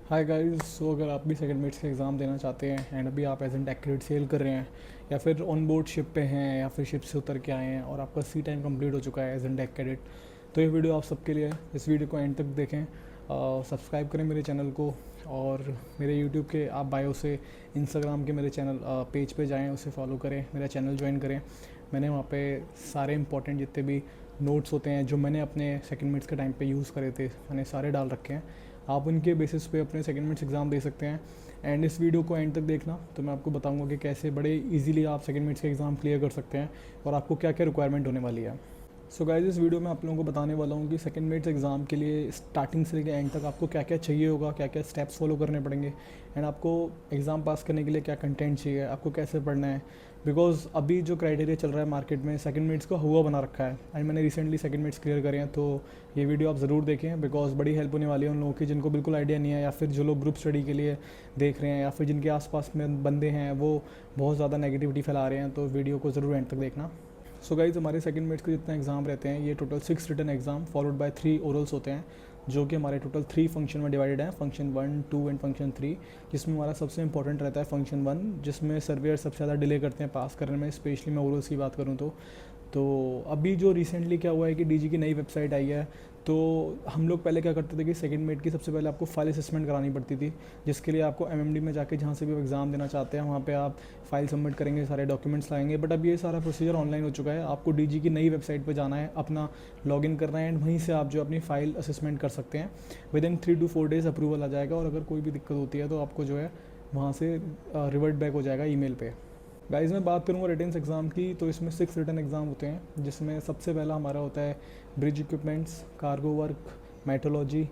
Hi guys. सो अगर आप भी सेकंड मेट्स का एग्ज़ाम देना चाहते हैं एंड अभी आप as an take credit sale कर रहे हैं या फिर ऑन बोर्ड शिप पे हैं या फिर शिप से उतर के आए हैं और आपका सी टाइम कंप्लीट हो चुका है एज एन टेक क्रेडिट, तो ये वीडियो आप सबके लिए है। इस वीडियो को एंड तक देखें, सब्सक्राइब करें मेरे चैनल को और मेरे यूट्यूब के आप बायो से इंस्टाग्राम के मेरे चैनल पेज पे जाएं, उसे फॉलो करें, मेरा चैनल ज्वाइन करें। मैंने वहाँ पे सारे इंपॉर्टेंट जितने भी नोट्स होते हैं जो मैंने अपने सेकंड मिट्स के टाइम पे यूज़ करे थे, मैंने सारे डाल रखे हैं। आप उनके बेसिस पे अपने सेकंड मिट्स एग्ज़ाम दे सकते हैं। एंड इस वीडियो को एंड तक देखना तो मैं आपको बताऊंगा कि कैसे बड़े इजीली आप सेकंड मिट्स के एग्ज़ाम क्लियर कर सकते हैं और आपको क्या क्या रिक्वायरमेंट होने वाली है। सो गाइस, इस वीडियो में आप लोगों को बताने वाला हूँ कि सेकंड मिट्स एग्ज़ाम के लिए स्टार्टिंग से लेकर एंड तक आपको क्या क्या चाहिए होगा, क्या क्या स्टेप्स फॉलो करने पड़ेंगे एंड आपको एग्ज़ाम पास करने के लिए क्या कंटेंट चाहिए, आपको कैसे पढ़ना है। बिकॉज अभी जो क्राइटेरिया चल रहा है मार्केट में सेकंड मिट्स का हुआ बना रखा है एंड मैंने रिसेंटली सेकंड मिट्स क्लियर करे हैं, तो ये वीडियो आप ज़रूर देखें बिकॉज बड़ी हेल्प होने वाली है उन लोगों की जिनको बिल्कुल आइडिया नहीं है या फिर जो लोग ग्रुप स्टडी के लिए देख रहे हैं या फिर जिनके आसपास में बंदे हैं वो बहुत ज़्यादा नेगेटिविटी फैला रहे हैं। तो वीडियो को ज़रूर एंड तक देखना। सो गाइज, हमारे सेकंड मिट्स के जितने एग्ज़ाम रहते हैं ये total 6 written exam followed by 3 orals होते हैं, जो कि हमारे टोटल 3 फंक्शन में डिवाइडेड है, फंक्शन 1, 2 एंड फंक्शन 3। जिसमें हमारा सबसे इंपॉर्टेंट रहता है फंक्शन 1, जिसमें सर्वेयर सबसे ज़्यादा डिले करते हैं पास करने में, स्पेशली मैं ओरल्स की बात करूँ तो अभी जो रिसेंटली क्या हुआ है कि डीजी की नई वेबसाइट आई है। तो हम लोग पहले क्या करते थे कि सेकंड मेट की सबसे पहले आपको फाइल असेसमेंट करानी पड़ती थी, जिसके लिए आपको एमएमडी में जाके जहाँ से भी एग्ज़ाम देना चाहते हैं वहाँ पे आप फाइल सबमिट करेंगे, सारे डॉक्यूमेंट्स लाएंगे। बट अब ये सारा प्रोसीजर ऑनलाइन हो चुका है, आपको डीजी की नई वेबसाइट पर जाना है, अपना लॉगिन करना है एंड वहीं से आप जो अपनी फ़ाइल असेसमेंट कर सकते हैं। Within 3 to 4 days approval आ जाएगा और अगर कोई भी दिक्कत होती है तो आपको जो है वहाँ से रिवर्ट बैक हो जाएगा ईमेल पे। गाइस, मैं बात करूँगा रिटन्स एग्ज़ाम की, तो इसमें 6 रिटन एग्ज़ाम होते हैं, जिसमें सबसे पहला हमारा होता है bridge equipments, cargo work, metrology,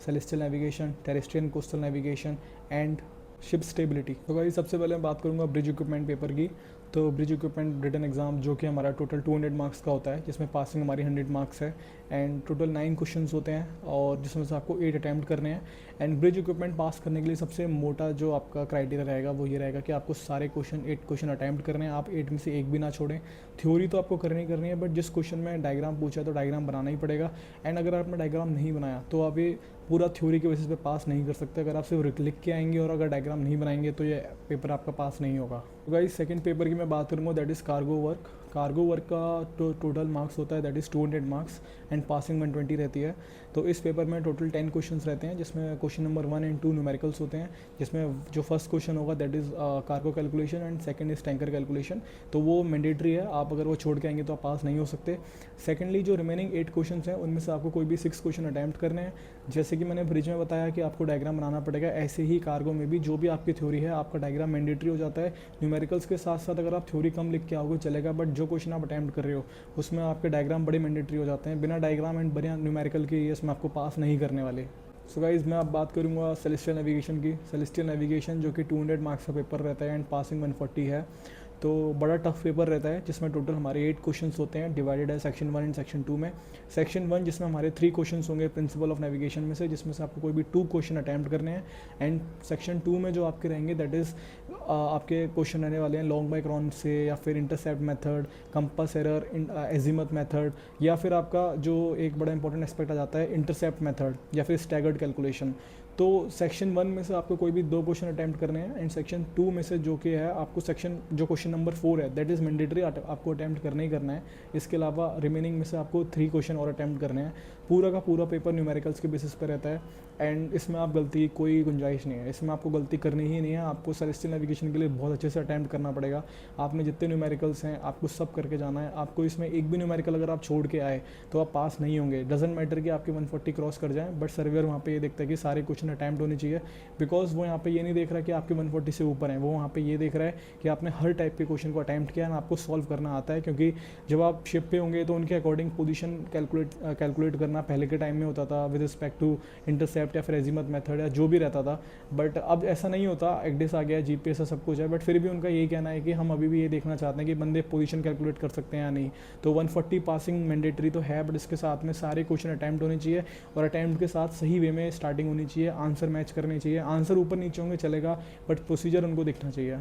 celestial navigation, terrestrial coastal navigation and ship stability. तो गाइस, सबसे पहले मैं बात करूँगा ब्रिज इक्विपमेंट पेपर की। तो ब्रिज इक्विपमेंट रिटन एग्ज़ाम जो कि हमारा टोटल 200 मार्क्स का होता है, जिसमें पासिंग हमारी 100 मार्क्स है एंड टोटल 9 क्वेश्चंस होते हैं और जिसमें से आपको 8 अटैम्प्ट करने हैं। एंड ब्रिज इक्विपमेंट पास करने के लिए सबसे मोटा जो आपका क्राइटेरिया रहेगा वो ये रहेगा कि आपको सारे क्वेश्चन 8 क्वेश्चन अटैम्प्ट करने हैं, आप 8 में से एक भी ना छोड़ें। थ्योरी तो आपको करनी ही करनी है, बट जिस क्वेश्चन में डायग्राम पूछा तो डायग्राम बनाना ही पड़ेगा। एंड अगर आपने डायग्राम नहीं बनाया तो आप ये पूरा थ्योरी के बेसिस पे पास नहीं कर सकते। अगर आप सिर्फ लिख के आएंगे और अगर डायग्राम नहीं बनाएंगे तो ये पेपर आपका पास नहीं होगा। तो गाइस, सेकंड पेपर की मैं बात करूँगा, that is cargo work. Cargo work का टोटल मार्क्स होता है that is 200 marks and passing 120 रहती है। तो इस पेपर में टोटल 10 क्वेश्चंस रहते हैं, जिसमें क्वेश्चन नंबर 1 एंड 2 न्यूमेरिकल्स होते हैं, जिसमें जो फर्स्ट क्वेश्चन होगा that is cargo calculation and second is tanker calculation. तो वो मैंडेटरी है, आप अगर वो छोड़ के आएंगे तो आप पास नहीं हो सकते। सेकेंडली, जो रिमेनिंग 8 क्वेश्चन हैं उनमें से आपको कोई भी 6 क्वेश्चन अटैम्प्ट करने हैं। जैसे कि मैंने ब्रिज में बताया कि आपको डायग्राम बनाना पड़ेगा, ऐसे ही कार्गो में भी जो भी आपकी थ्योरी है आपका डायग्राम मैंडेटरी हो जाता है। न्यूमेरिकल्स के साथ साथ अगर आप थ्योरी कम लिख के आओगे चलेगा, बट जो क्वेश्चन आप अटैम्प्ट कर रहे हो उसमें आपके डायग्राम बड़े मैंडेटरी हो जाते हैं। बिना डायग्राम एंड बिना न्यूमेरिकल के ये इसमें आपको पास नहीं करने वाले। सो गाइस, मैं अब बात करूँगा सेलेस्टियल नेविगेशन की। सेलेस्टियल नेविगेशन जो कि 200 मार्क्स का पेपर रहता है एंड पासिंग 140 है, तो बड़ा टफ पेपर रहता है, जिसमें टोटल हमारे 8 क्वेश्चंस होते हैं, डिवाइडेड है सेक्शन 1 एंड सेक्शन 2 में। सेक्शन 1 जिसमें हमारे 3 क्वेश्चंस होंगे प्रिंसिपल ऑफ नेविगेशन में से, जिसमें से आपको कोई भी 2 क्वेश्चन अटैम्प्ट करने हैं। एंड सेक्शन 2 में जो आपके रहेंगे दैट इज़ आपके क्वेश्चन रहने वाले हैं लॉन्ग माइक्रोन से या फिर intercept method, compass error, azimuth method, या फिर आपका जो एक बड़ा इंपॉर्टेंट एस्पेक्ट आ जाता है इंटरसेप्ट मेथड या फिर स्टैगर्ड कैलकुलेशन। तो सेक्शन 1 में से आपको कोई भी 2 क्वेश्चन अटैम्प्ट करने हैं एंड सेक्शन 2 में से जो कि है आपको सेक्शन जो क्वेश्चन नंबर 4 है दैट इज़ मैंडेटरी, आपको अटैम्प्ट करना ही करना है। इसके अलावा रिमेनिंग में से आपको 3 क्वेश्चन और अटैम्प्ट करने हैं। पूरा का पूरा पेपर न्यूमेरिकल्स के बेसिस पर रहता है एंड इसमें आप गलती कोई गुंजाइश नहीं है, इसमें आपको गलती करनी ही नहीं है। आपको सेलेस्टियल नेविगेशन के लिए बहुत अच्छे से अटैम्प्ट करना पड़ेगा। आपने जितने न्यूमेरिकल्स हैं आपको सब करके जाना है। आपको इसमें एक भी न्यूमेरिकल अगर आप छोड़ के आए तो आप पास नहीं होंगे। डजेंट मैटर कि आपके 140 क्रॉस कर जाएं, बट सर्वेयर वहाँ पे ये देखता है कि सारे क्वेश्चन अटैम्प्ट होने चाहिए। बिकॉज वो यहाँ पे ये नहीं देख रहा कि आपके 140 से ऊपर हैं, वो वहाँ पे ये देख रहा है कि आपने हर टाइप के क्वेश्चन को अटैम्प्ट किया है, आपको सॉल्व करना आता है। क्योंकि जब आप शिप पे होंगे तो उनके अकॉर्डिंग पोजीशन कैलकुलेट करना पहले के टाइम में होता था विद रिस्पेक्ट टू इंटरसेप्ट या फिर एजीमथ मेथड या जो भी रहता था। बट अब ऐसा नहीं होता, एक्डिस आ गया, जीपीएस सब कुछ है, बट फिर भी उनका यही कहना है कि हम अभी भी ये देखना चाहते हैं कि बंदे पोजीशन कैलकुलेट कर सकते हैं या नहीं। तो 140 पासिंग मैंडेटरी तो है, बट इसके साथ में सारे क्वेश्चन अटैम्प्ट होने चाहिए और अटैम्प्ट के साथ सही वे में स्टार्टिंग होनी चाहिए, आंसर मैच करने चाहिए। आंसर ऊपर नीचे होंगे चलेगा, बट प्रोसीजर उनको दिखना चाहिए।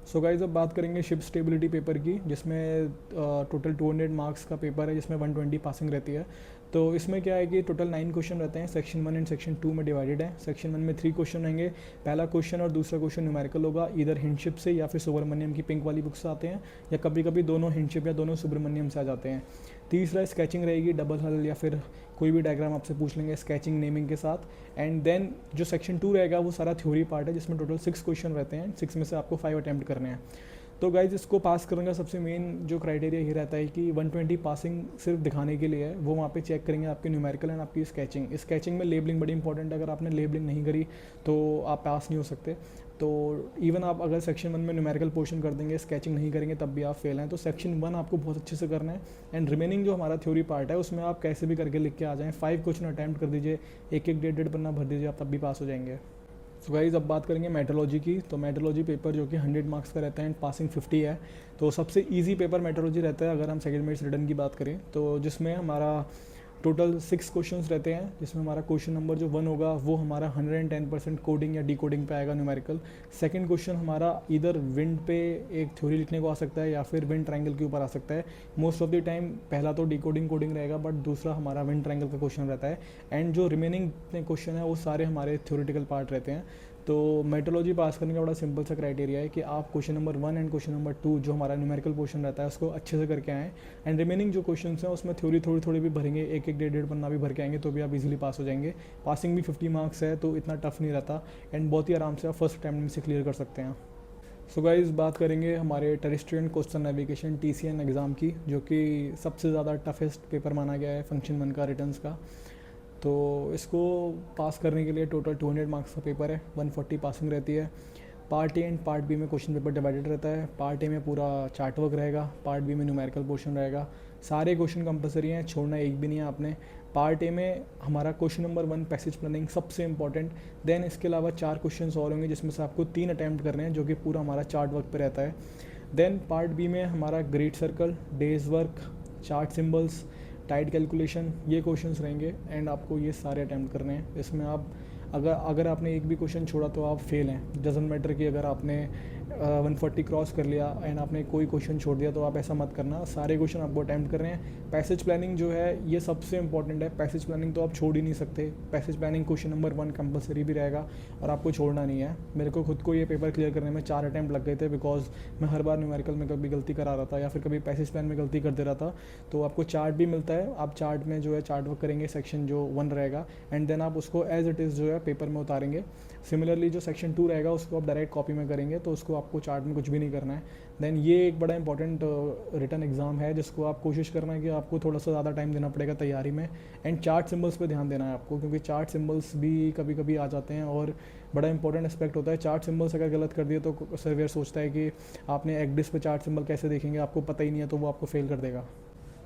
सो गाइस अब बात करेंगे शिप स्टेबिलिटी पेपर की, जिसमें टोटल 200 मार्क्स का पेपर है, जिसमें 120 पासिंग रहती है। तो इसमें क्या है कि टोटल 9 क्वेश्चन रहते हैं, सेक्शन 1 एंड सेक्शन 2 में डिवाइडेड है। सेक्शन 1 में 3 क्वेश्चन रहेंगे। पहला क्वेश्चन और दूसरा क्वेश्चन न्यूमेरिकल होगा, इधर हिंडशिप से या फिर सुब्रमण्यम की पिंक वाली बुक से आते हैं, या कभी कभी दोनों हिंडशिप या दोनों सुब्रमण्यम से आ जाते हैं। तीसरा स्केचिंग रहेगी, डबल हल या फिर कोई भी डायग्राम आपसे पूछ लेंगे स्केचिंग नेमिंग के साथ। एंड देन जो सेक्शन 2 रहेगा वो सारा थ्योरी पार्ट है, जिसमें टोटल 6 क्वेश्चन रहते हैं, 6 में से आपको 5 अटैम्प्ट करने हैं। तो गाइज इसको पास करने का सबसे मेन जो क्राइटेरिया ये रहता है कि 120 पासिंग सिर्फ दिखाने के लिए है। वो वहाँ पे चेक करेंगे आपके न्यूमेरिकल एंड आपकी स्केचिंग में लेबलिंग बड़ी इंपॉर्टेंट है। अगर आपने लेबलिंग नहीं करी तो आप पास नहीं हो सकते। तो इवन आप अगर सेक्शन 1 में न्यूमेरिकल पोर्शन कर देंगे, स्केचिंग नहीं करेंगे, तब भी आप फेल हैं। तो सेक्शन 1 आपको बहुत अच्छे से करना है। एंड रिमेनिंग जो हमारा थ्योरी पार्ट है उसमें आप कैसे भी करके लिख के आ जाएँ। 5 क्वेश्चन अटैम्प्ट कर दीजिए, एक एक 1.5 पन्ना भर दीजिए, आप तब भी पास हो जाएंगे। सो गाइज अब बात करेंगे मेट्रोलॉजी की। तो मेट्रोलॉजी पेपर जो कि 100 मार्क्स का रहता है एंड पासिंग 50 है। तो सबसे इजी पेपर मेट्रोलॉजी रहता है अगर हम सेकंड मेरिट्स रिटर्न की बात करें तो, जिसमें हमारा टोटल 6 क्वेश्चंस रहते हैं, जिसमें हमारा क्वेश्चन नंबर जो 1 होगा वो हमारा 110% कोडिंग या डिकोडिंग पे आएगा न्यूमेरिकल। सेकंड क्वेश्चन हमारा इधर विंड पे एक थ्योरी लिखने को आ सकता है या फिर विंड ट्रायंगल के ऊपर आ सकता है। मोस्ट ऑफ द टाइम पहला तो डिकोडिंग कोडिंग रहेगा, बट दूसरा हमारा विंड ट्रायंगल का क्वेश्चन रहता है। एंड जो रिमेनिंग क्वेश्चन है वो सारे हमारे थ्योरेटिकल पार्ट रहते हैं। तो मेट्रोलॉजी पास करने का बड़ा सिंपल सा क्राइटेरिया है कि आप question number 1 and question number 2 जो हमारा न्यूमेरिकल पोर्शन रहता है उसको अच्छे से करके आएँ। एंड रिमेनिंग जो क्वेश्चंस हैं उसमें थ्योरी थोड़ी थोड़ी भी भरेंगे, एक एक 1.5 पन्ना भी भर के आएंगे तो भी आप इजीली पास हो जाएंगे। पासिंग भी 50 मार्क्स है, तो इतना टफ नहीं रहता एंड बहुत ही आराम से आप फर्स्ट अटैम्प्ट में से क्लियर कर सकते हैं। सो गाइस बात करेंगे हमारे टेरेस्ट्रियन कोस्टल नेविगेशन TCN एग्ज़ाम की, जो कि सबसे ज़्यादा टफेस्ट पेपर माना गया है फंक्शन 1 का रिटर्न्स का। तो इसको पास करने के लिए टोटल 200 मार्क्स का पेपर है, 140 पासिंग रहती है। Part A and part B में क्वेश्चन पेपर डिवाइडेड रहता है। पार्ट ए में पूरा चार्ट वर्क रहेगा, पार्ट बी में न्यूमेरिकल पोर्शन रहेगा। सारे क्वेश्चन कंपलसरी हैं, छोड़ना एक भी नहीं है आपने। पार्ट ए में हमारा क्वेश्चन नंबर 1 पैसेज प्लानिंग सबसे इंपॉर्टेंट। देन इसके अलावा 4 क्वेश्चन और होंगे, जिसमें से आपको 3 अटैम्प्ट करने हैं, जो कि पूरा हमारा चार्ट वर्क पे रहता है। देन पार्ट बी में हमारा great circle, days work, chart symbols, tide calculation, ये क्वेश्चंस रहेंगे एंड आपको ये सारे अटैम्प्ट करने हैं। इसमें आप अगर आपने एक भी क्वेश्चन छोड़ा तो आप फेल हैं। डजंट मैटर कि अगर आपने 140 क्रॉस कर लिया एंड आपने कोई क्वेश्चन छोड़ दिया, तो आप ऐसा मत करना, सारे क्वेश्चन आपको अटैम्प्ट कर रहे हैं। पैसेज प्लानिंग जो है ये सबसे इंपॉर्टेंट है, पैसेज प्लानिंग तो आप छोड़ ही नहीं सकते। Passage planning question number 1 compulsory भी रहेगा और आपको छोड़ना नहीं है। मेरे को खुद को ये पेपर क्लियर करने में 4 अटैम्प्ट लग गए थे, बिकॉज मैं हर बार न्यूमेरिकल में कभी गलती करा रहा था या फिर कभी पैसेज प्लान में गलती कर दे रहा था। तो आपको चार्ट भी मिलता है, आप चार्ट में जो है चार्ट वर्क करेंगे, सेक्शन जो 1 रहेगा एंड देन आप उसको एज इट इज़ जो है पेपर में उतारेंगे। सिमिलरली जो सेक्शन 2 रहेगा उसको आप डायरेक्ट कॉपी में करेंगे, तो उसको आपको चार्ट में कुछ भी नहीं करना है। देन ये एक बड़ा इंपॉर्टेंट रिटर्न एग्जाम है, जिसको आप कोशिश करना है कि आपको थोड़ा सा ज़्यादा टाइम देना पड़ेगा तैयारी में। एंड चार्ट सिंबल्स पे ध्यान देना है आपको, क्योंकि चार्ट सिंबल्स भी कभी कभी आ जाते हैं और बड़ा इंपॉर्टेंट एस्पेक्ट होता है। चार्ट सिंबल्स अगर गलत कर दिए तो सर्वेयर सोचता है कि आपने एग्डिस पे चार्ट सिंबल कैसे देखेंगे, आपको पता ही नहीं है, तो वो आपको फेल कर देगा।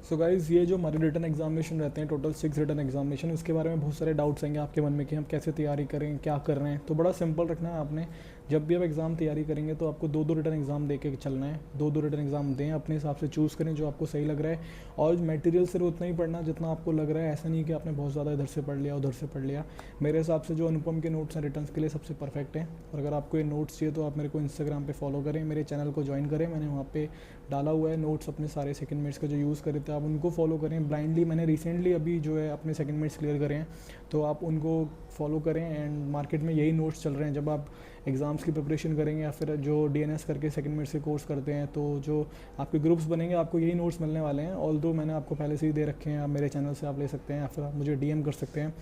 सो गाइज़ ये जो हमारे रिटर्न एग्जामिनेशन रहते हैं, टोटल 6 रिटर्न एग्जामिनेशन, उसके बारे में बहुत सारे डाउट्स आएंगे आपके मन में कि हम कैसे तैयारी करें, क्या कर रहे हैं। तो बड़ा सिंपल रखना है आपने, जब भी आप एग्ज़ाम तैयारी करेंगे तो आपको 2-2 रिटर्न एग्ज़ाम दे के चलना है। 2-2 रिटर्न एग्ज़ाम दें, अपने हिसाब से चूज़ करें जो आपको सही लग रहा है। और मटेरियल सिर्फ उतना ही पढ़ना जितना आपको लग रहा है, ऐसा नहीं कि आपने बहुत ज़्यादा इधर से पढ़ लिया उधर से पढ़ लिया। मेरे हिसाब से जो अनुपम के नोट्स हैं रिटर्न के लिए सबसे परफेक्ट हैं। और अगर आपको ये नोट्स चाहिए तो आप मेरे को इंस्टाग्राम पे फॉलो करें, मेरे चैनल को ज्वाइन करें, मैंने वहाँ पे डाला हुआ है नोट्स अपने सारे सेकंड मेट्स के जो यूज़ करे थे, आप उनको फॉलो करें ब्लाइंडली। मैंने रिसेंटली अभी जो है अपने सेकंड मेट्स क्लियर करे हैं, तो आप उनको फॉलो करें। एंड मार्केट में यही नोट्स चल रहे हैं, जब आप एग्ज़ाम्स की प्रिपरेशन करेंगे या फिर जो DNS करके सेकंड मेट्स के कोर्स करते हैं, तो जो आपके ग्रुप्स बनेंगे आपको यही नोट्स मिलने वाले हैं। ऑल्दो मैंने आपको पहले से ही दे रखे हैं, आप मेरे चैनल से आप ले सकते हैं या फिर आप मुझे DM कर सकते हैं।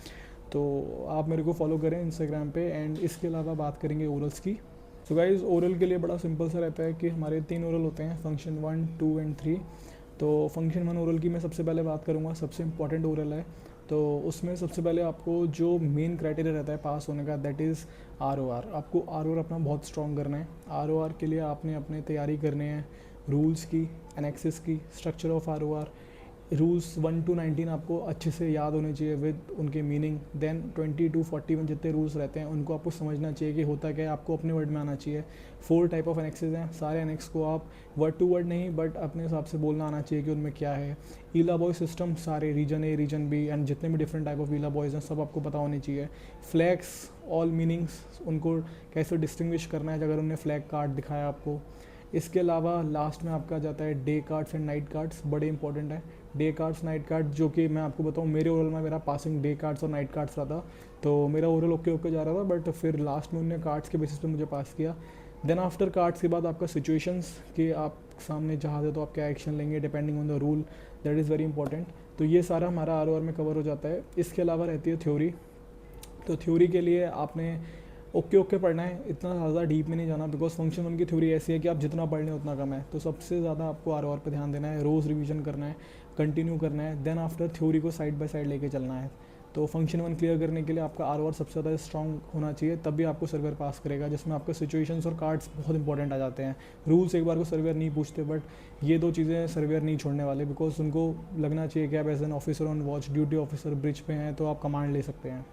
तो आप मेरे को फॉलो करें इंस्टाग्राम पे। एंड इसके अलावा बात करेंगे ओरल्स की। सो गाइज़ ओरल के लिए बड़ा सिंपल सा रहता है कि हमारे 3 ओरल होते हैं, फंक्शन 1, 2 एंड 3। तो फंक्शन 1 ओरल की मैं सबसे पहले बात करूँगा, सबसे इंपॉर्टेंट ओरल है। तो उसमें सबसे पहले आपको जो मेन क्राइटेरिया रहता है पास होने का, दैट इज़ ROR। आपको ROR अपना बहुत स्ट्रॉन्ग करना है। ROR के लिए आपने अपने तैयारी करने हैं रूल्स की, एनेक्सिस की, structure of ROR, rules 1 to 19 आपको अच्छे से याद होने चाहिए विद उनके मीनिंग। देन 20 to 41 जितने रूल्स रहते हैं उनको आपको समझना चाहिए कि होता क्या है, आपको अपने वर्ड में आना चाहिए। 4 टाइप ऑफ एनेक्सेस हैं, सारे एनेक्स को आप वर्ड टू वर्ड नहीं बट अपने हिसाब से बोलना आना चाहिए कि उनमें क्या है। ईला बॉय सिस्टम सारे, region A, region B and जितने भी different type of IALA buoys हैं सब आपको पता होनी चाहिए। फ्लैग्स, ऑल मीनिंग्स, उनको कैसे डिस्टिंग्विश करना है अगर उन्होंने फ्लैग कार्ड दिखाया आपको। इसके अलावा लास्ट में आपका जाता है day cards and night cards, बड़े इंपॉर्टेंट है। डे कार्ड्स नाइट कार्ड, जो कि मैं आपको बताऊँ मेरे ओरल में मेरा पासिंग डे कार्ड्स और नाइट कार्ड्स रहा था, तो मेरा ओरल ओके ओके जा रहा था, बट फिर लास्ट में उन्होंने कार्ड्स के बेसिस पे मुझे पास किया। देन आफ्टर कार्ड्स के बाद आपका सिचुएशंस कि आप सामने जहाज़ है तो आप क्या एक्शन लेंगे depending on the rule, that is very important. तो ये सारा हमारा आर में कवर हो जाता है। इसके अलावा रहती है थ्योरी। तो थ्योरी के लिए आपने ओके ओके पढ़ना है, इतना ज़्यादा डीप में नहीं जाना, बिकॉज फंक्शन वन की थ्योरी ऐसी है कि आप जितना पढ़ लें उतना कम है। तो सबसे ज़्यादा आपको आर पे ध्यान देना है, रोज़ रिवीजन करना है, कंटिन्यू करना है, देन आफ्टर थ्योरी को साइड बाय साइड लेके चलना है। तो फंक्शन वन क्लियर करने के लिए आपका आर सबसे ज़्यादा स्ट्रॉन्ग होना चाहिए, तब भी आपको सर्वेयर पास करेगा, जिसमें आपके सिचुएशंस और कार्ड्स बहुत इंपॉर्टेंट आ जाते हैं। रूल्स एक बार को सर्वेयर नहीं पूछते, बट ये दो चीज़ें सर्वेयर नहीं छोड़ने वाले, बिकॉज उनको लगना चाहिए कि आप as an officer on watch duty officer bridge पे हैं तो आप कमांड ले सकते हैं।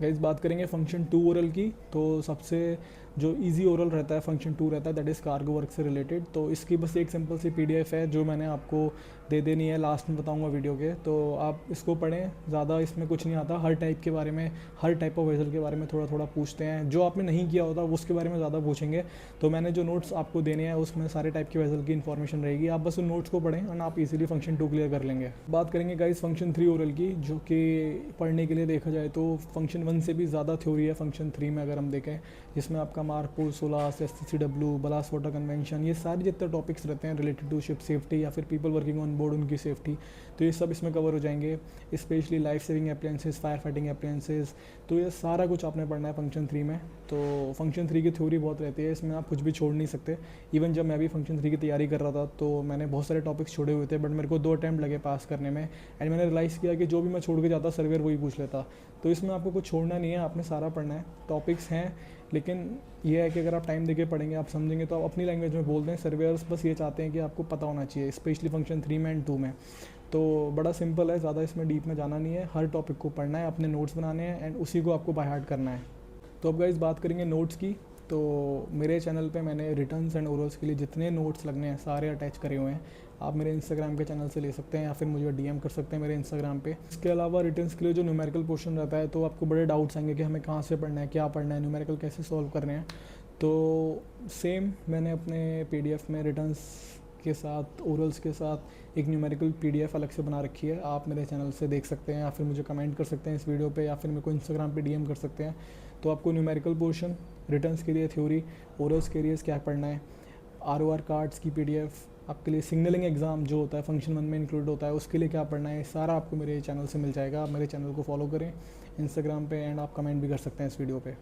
गाइस बात करेंगे फंक्शन 2 ओरल की, तो सबसे जो इजी ओरल रहता है फंक्शन 2 रहता है, दैट इज़ कार्गो वर्क से रिलेटेड। तो इसकी बस एक सिंपल सी पीडीएफ है जो मैंने आपको दे देनी है, लास्ट में बताऊंगा वीडियो के, तो आप इसको पढ़ें। ज़्यादा इसमें कुछ नहीं आता, हर टाइप के बारे में, हर टाइप ऑफ वेसल के बारे में थोड़ा थोड़ा पूछते हैं, जो आपने नहीं किया होता उसके बारे में ज़्यादा पूछेंगे। तो मैंने जो नोट्स आपको देने हैं उसमें सारे टाइप के वेसल की इन्फॉर्मेशन रहेगी, आप बस उन नोट्स को पढ़ें और आप इजीली फंक्शन 2 क्लियर कर लेंगे। बात करेंगे गाइस फंक्शन 3 ओरल की, जो कि पढ़ने के लिए देखा जाए तो फंक्शन 1 से भी ज़्यादा थ्योरी है फंक्शन 3 में अगर हम देखें, जिसमें आपका MARPOL, SOLAS, SCCW, ballast water convention, ये सारे जितने टॉपिक्स रहते हैं रिलेटेड टू शिप सेफ्टी या फिर पीपल वर्किंग ऑन बोर्ड उनकी सेफ्टी, तो ये सब इसमें कवर हो जाएंगे। Specially life saving appliances, fire fighting appliances, तो ये सारा कुछ आपने पढ़ना है फंक्शन 3 में। तो फंक्शन 3 की थ्योरी बहुत रहती है, इसमें आप कुछ भी छोड़ नहीं सकते। इवन जब मैं भी फंक्शन 3 की तैयारी कर रहा था तो मैंने बहुत सारे टॉपिक्स छोड़े हुए थे, बट मेरे को 2 अटैम्प्ट लगे पास करने में, एंड मैंने रियलाइज़ किया कि जो भी मैं छोड़ के जाता सर्वेयर वही पूछ लेता। तो इसमें आपको कुछ छोड़ना नहीं है, आपने सारा पढ़ना है। टॉपिक्स हैं, लेकिन ये है कि अगर आप टाइम देके पढ़ेंगे, आप समझेंगे, तो आप अपनी लैंग्वेज में बोल दें। सर्वेयर्स बस ये चाहते हैं कि आपको पता होना चाहिए, स्पेशली फंक्शन 3 में एंड 2 में। तो बड़ा सिंपल है, ज़्यादा इसमें डीप में जाना नहीं है, हर टॉपिक को पढ़ना है, अपने नोट्स बनाने हैं एंड उसी को आपको बाय हार्ट करना है। तो अब गाइस बात करेंगे नोट्स की। तो मेरे चैनल पे मैंने रिटर्न्स एंड ओरल्स के लिए जितने नोट्स लगने हैं सारे अटैच करे हुए हैं, आप मेरे इंस्टाग्राम के चैनल से ले सकते हैं या फिर मुझे डीएम कर सकते हैं मेरे इंस्टाग्राम पे। इसके अलावा रिटर्न्स के लिए जो न्यूमेरिकल पोर्शन रहता है, तो आपको बड़े डाउट्स आएंगे कि हमें कहाँ से पढ़ना है, क्या पढ़ना है, न्यूमेरिकल कैसे सॉल्व करने हैं। तो सेम मैंने अपने पीडीएफ में रिटर्न्स के साथ, ओरल्स के साथ एक न्यूमेरिकल पीडीएफ अलग से बना रखी है, आप मेरे चैनल से देख सकते हैं या फिर मुझे कमेंट कर सकते हैं इस वीडियो पे, या फिर मेरे को इंस्टाग्राम पे डीएम कर सकते हैं। तो आपको न्यूमेरिकल पोर्शन, रिटर्न्स के लिए थ्योरी, ओरल्स के लिए क्या पढ़ना है, आरओआर कार्ड्स की पीडीएफ, आपके लिए सिग्नलिंग एग्ज़ाम जो होता है फंक्शन 1 में इंक्लूड होता है, उसके लिए क्या पढ़ना है, सारा आपको मेरे चैनल से मिल जाएगा। आप मेरे चैनल को फॉलो करें इंस्टाग्राम पे, एंड आप कमेंट भी कर सकते हैं इस वीडियो पे।